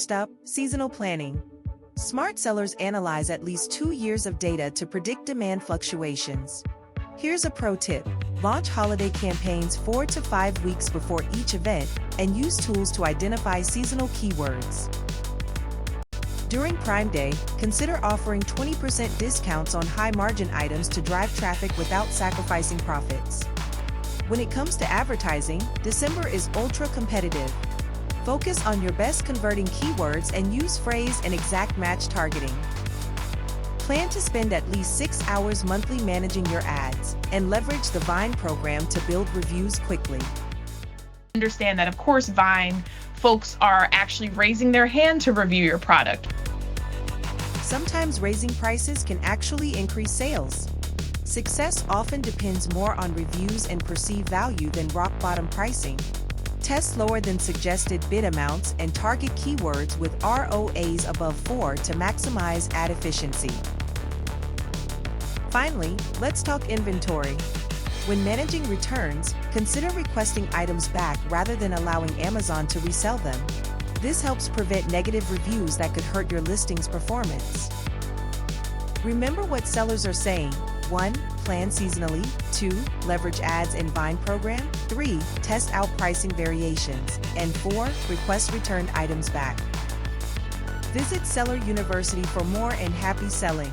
First up, seasonal planning. Smart sellers analyze at least 2 years of data to predict demand fluctuations. Here's a pro tip. Launch holiday campaigns 4 to 5 weeks before each event and use tools to identify seasonal keywords. During Prime Day, consider offering 20% discounts on high-margin items to drive traffic without sacrificing profits. When it comes to advertising, December is ultra-competitive. Focus on your best converting keywords and use phrase and exact match targeting. Plan to spend at least 6 hours monthly managing your ads, and leverage the Vine program to build reviews quickly. Understand that, of course, Vine folks are actually raising their hand to review your product. Sometimes raising prices can actually increase sales. Success often depends more on reviews and perceived value than rock-bottom pricing. Test lower than suggested bid amounts and target keywords with ROAS above 4 to maximize ad efficiency. Finally, let's talk inventory. When managing returns, consider requesting items back rather than allowing Amazon to resell them. This helps prevent negative reviews that could hurt your listing's performance. Remember what sellers are saying. 1. Plan seasonally. 2. Leverage ads and Vine program. 3. Test out pricing variations. And 4. Request returned items back. Visit Seller University for more and happy selling.